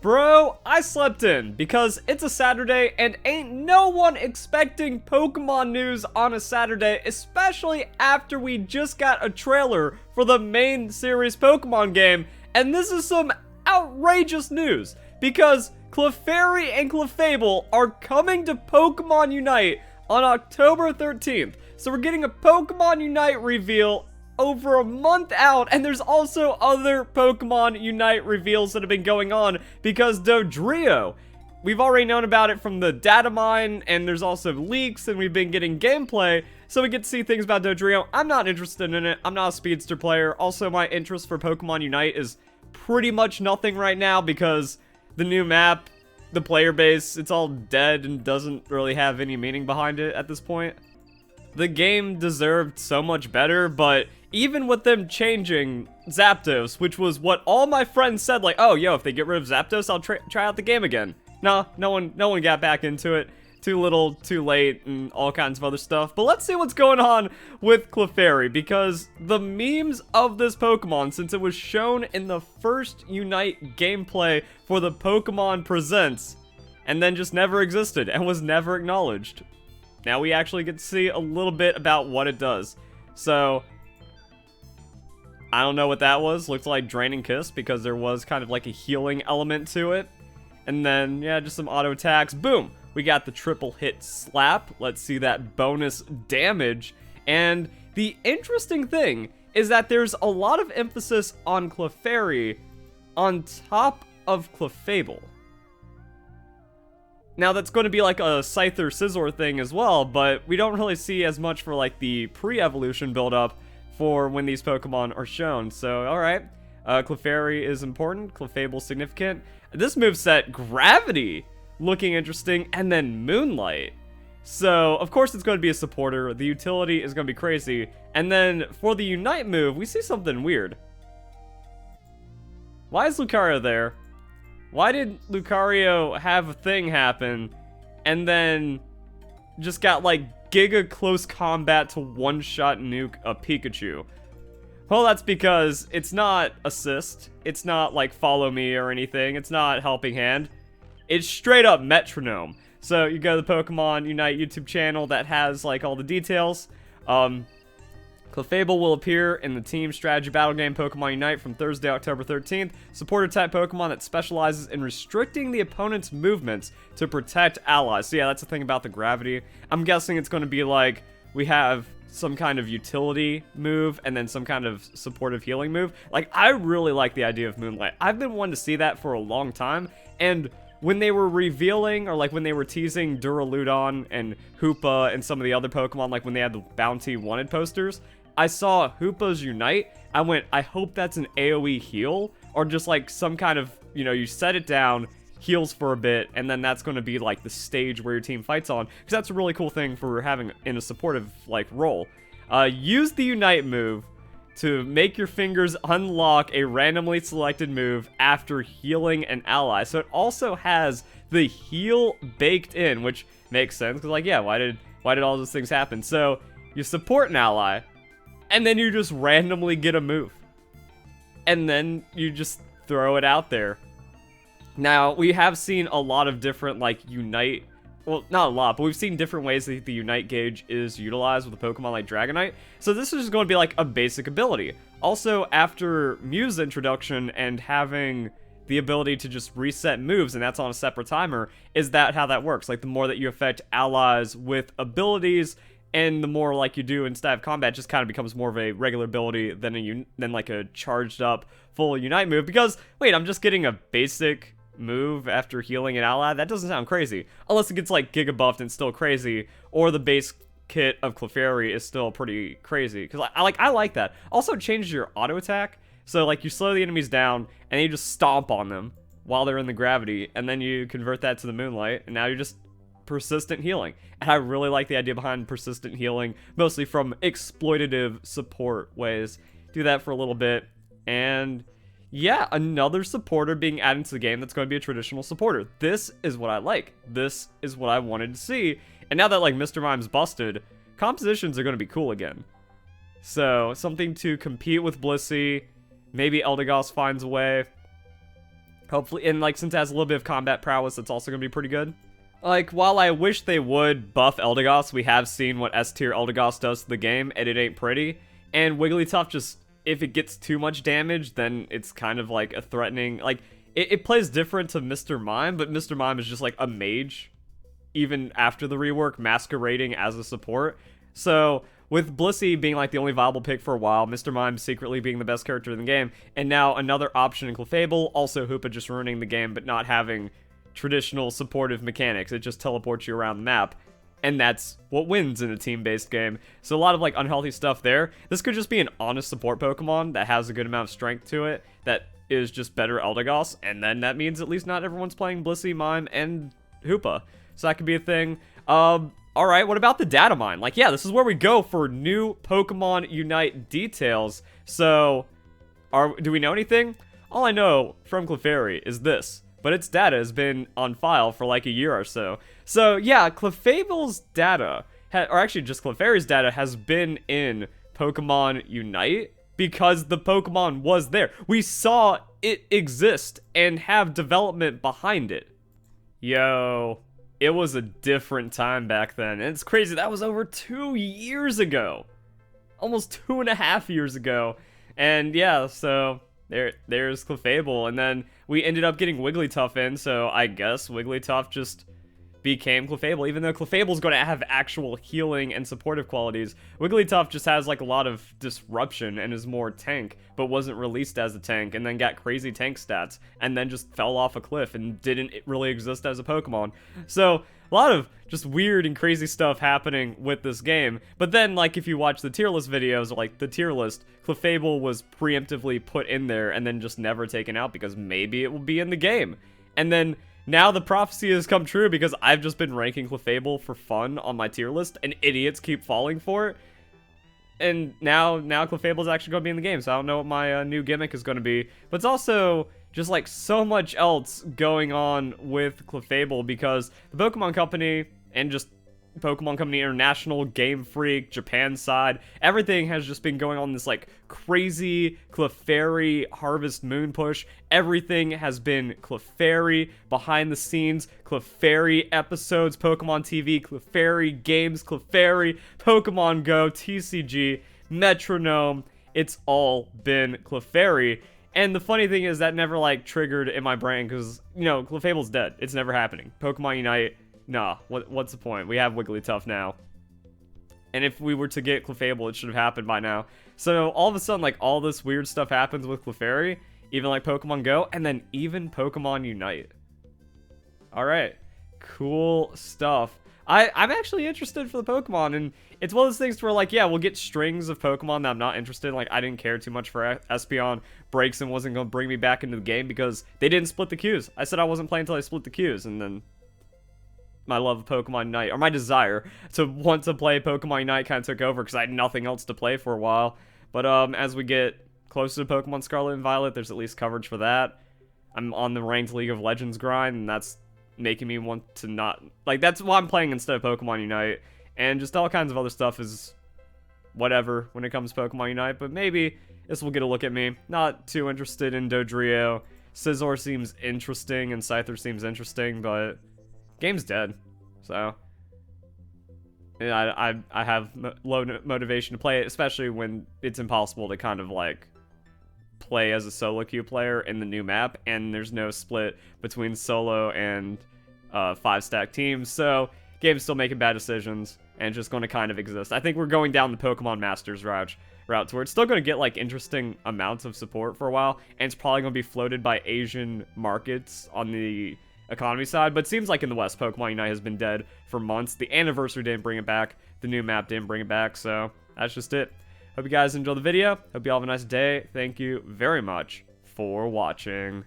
Bro, I slept in because it's a Saturday and ain't no one expecting Pokemon news on a Saturday, especially after we just got a trailer for the main series Pokemon game. And this is some outrageous news because Clefairy and Clefable are coming to Pokemon Unite on October 13th. So we're getting a Pokemon Unite reveal over a month out, and there's also other Pokemon Unite reveals that have been going on because Dodrio, we've already known about it from the data mine, and there's also leaks, and we've been getting gameplay, so we get to see things about Dodrio. I'm not interested in it. I'm not a speedster player. Also, my interest for Pokemon Unite is pretty much nothing right now because the new map, the player base, it's all dead and doesn't really have any meaning behind it at this point. The game deserved so much better, but even with them changing Zapdos, which was what all my friends said, like, oh, yo, if they get rid of Zapdos, I'll try out the game again. No one got back into it. Too little, too late, and all kinds of other stuff. But let's see what's going on with Clefairy, because the memes of this Pokemon, since it was shown in the first Unite gameplay for the Pokemon Presents, and then just never existed and was never acknowledged. Now we actually get to see a little bit about what it does. So, I don't know what that was. Looked like Draining Kiss because there was kind of like a healing element to it. And then, yeah, just some auto attacks. Boom! We got the triple hit slap. Let's see that bonus damage. And the interesting thing is that there's a lot of emphasis on Clefairy on top of Clefable. Now, that's going to be like a Scyther Scizor thing as well, but we don't really see as much for like the pre-evolution build-up for when these Pokemon are shown. So, alright. Clefairy is important, Clefable significant. This moveset, Gravity, looking interesting, and then Moonlight. So, of course it's going to be a supporter, the utility is going to be crazy, and then for the Unite move, we see something weird. Why is Lucario there? Why did Lucario have a thing happen, and then just got like Giga Close Combat to one-shot nuke a Pikachu? Well, that's because it's not assist, it's not like follow me or anything, it's not helping hand. It's straight up metronome. So you go to the Pokemon Unite YouTube channel that has like all the details. Clefable will appear in the Team Strategy Battle Game Pokemon Unite from Thursday, October 13th. Supporter-type Pokemon that specializes in restricting the opponent's movements to protect allies. So yeah, that's the thing about the gravity. I'm guessing it's going to be like, we have some kind of utility move and then some kind of supportive healing move. Like, I really like the idea of Moonlight. I've been wanting to see that for a long time, and when they were revealing, or like when they were teasing Duraludon and Hoopa and some of the other Pokemon, like when they had the Bounty Wanted posters, I saw Hoopa's Unite. I went, I hope that's an AoE heal, or just like some kind of, you know, you set it down, heals for a bit, and then that's going to be like the stage where your team fights on, because that's a really cool thing for having in a supportive like role. Use the Unite move to make your fingers unlock a randomly selected move after healing an ally. So it also has the heal baked in, which makes sense, because like, yeah, why did all those things happen? So you support an ally, and then you just randomly get a move. And then you just throw it out there. Now, we have seen a lot of different, like, Unite... Well, not a lot, but we've seen different ways that the Unite gauge is utilized with a Pokemon like Dragonite. So this is just going to be, like, a basic ability. Also, after Mew's introduction and having the ability to just reset moves, and that's on a separate timer, is that how that works? Like, the more that you affect allies with abilities, and the more like you do instead of combat, just kind of becomes more of a regular ability than like a charged up full Unite move. Because, wait, I'm just getting a basic move after healing an ally? That doesn't sound crazy. Unless it gets like Giga buffed and still crazy, or the base kit of Clefairy is still pretty crazy. Because I like that. Also, it changes your auto attack. So like you slow the enemies down, and then you just stomp on them while they're in the gravity, and then you convert that to the Moonlight, and now you're just persistent healing. And I really like the idea behind persistent healing, mostly from exploitative support ways. Do that for a little bit, and yeah, another supporter being added to the game that's going to be a traditional supporter. This is what I like. This is what I wanted to see. And now that like Mr. Mime's busted, compositions are going to be cool again. So something to compete with Blissey. Maybe Eldegoss finds a way. Hopefully, and like since it has a little bit of combat prowess, it's also gonna be pretty good. Like, while I wish they would buff Eldegoss, we have seen what S tier Eldegoss does to the game, and it ain't pretty. And Wigglytuff just, if it gets too much damage, then it's kind of like a threatening, like, it plays different to Mr. Mime, but Mr. Mime is just like a mage, even after the rework, masquerading as a support. So, with Blissey being like the only viable pick for a while, Mr. Mime secretly being the best character in the game, and now another option in Clefable, also Hoopa just ruining the game, but not having traditional supportive mechanics. It just teleports you around the map, and that's what wins in a team-based game. So a lot of like unhealthy stuff there. This could just be an honest support Pokemon that has a good amount of strength to it, that is just better Eldegoss, and then that means at least not everyone's playing Blissey, Mime, and Hoopa. So that could be a thing. Alright, what about the data mine? Like, yeah, this is where we go for new Pokemon Unite details. So, do we know anything? All I know from Clefairy is this, but its data has been on file for like a year or so. So, yeah, Clefable's data, or actually just Clefairy's data, has been in Pokemon Unite because the Pokemon was there. We saw it exist and have development behind it. Yo, it was a different time back then. And it's crazy, that was over 2 years ago. Almost 2.5 years ago. And yeah, so there's Clefable. And then we ended up getting Wigglytuff in, so I guess Wigglytuff just became Clefable. Even though Clefable's going to have actual healing and supportive qualities, Wigglytuff just has like a lot of disruption and is more tank, but wasn't released as a tank, and then got crazy tank stats, and then just fell off a cliff and didn't really exist as a Pokemon. So a lot of just weird and crazy stuff happening with this game. But then, like, if you watch the tier list videos, or like the tier list, Clefable was preemptively put in there and then just never taken out because maybe it will be in the game. And then now the prophecy has come true because I've just been ranking Clefable for fun on my tier list, and idiots keep falling for it. And now Clefable's actually going to be in the game, so I don't know what my new gimmick is going to be. But it's also just like so much else going on with Clefable because the Pokemon Company and just Pokemon Company International, Game Freak, Japan side, everything has just been going on this like crazy Clefairy Harvest Moon push. Everything has been Clefairy behind the scenes, Clefairy episodes, Pokemon TV, Clefairy games, Clefairy, Pokemon Go, TCG, Metronome. It's all been Clefairy. And the funny thing is that never like triggered in my brain because, you know, Clefable's dead. It's never happening. Pokemon Unite, nah, what's the point? We have Wigglytuff now. And if we were to get Clefable, it should have happened by now. So all of a sudden, like, all this weird stuff happens with Clefairy, even like Pokemon Go, and then even Pokemon Unite. Alright, cool stuff. I'm actually interested for the Pokemon, and it's one of those things where, like, yeah, we'll get strings of Pokemon that I'm not interested in. Like, I didn't care too much for Espeon. Braixen wasn't going to bring me back into the game because they didn't split the queues. I said I wasn't playing until I split the queues, and then my love of Pokemon Unite, or my desire to want to play Pokemon Unite kind of took over because I had nothing else to play for a while. But as we get closer to Pokemon Scarlet and Violet, there's at least coverage for that. I'm on the ranked League of Legends grind, and that's making me want to not, like, that's why I'm playing instead of Pokemon Unite. And just all kinds of other stuff is whatever when it comes to Pokemon Unite, but maybe this will get a look at me. Not too interested in Dodrio. Scizor seems interesting, and Scyther seems interesting, but game's dead. So yeah, I have low motivation to play it, especially when it's impossible to kind of like play as a solo queue player in the new map, and there's no split between solo and 5-stack teams. So game's still making bad decisions and just going to kind of exist. I think we're going down the Pokemon Masters route to where it's still going to get like interesting amounts of support for a while, and it's probably going to be floated by Asian markets on the economy side. But it seems like in the West, Pokemon Unite has been dead for months. The anniversary didn't bring it back. The new map didn't bring it back. So that's just it. Hope you guys enjoy the video. Hope you all have a nice day. Thank you very much for watching.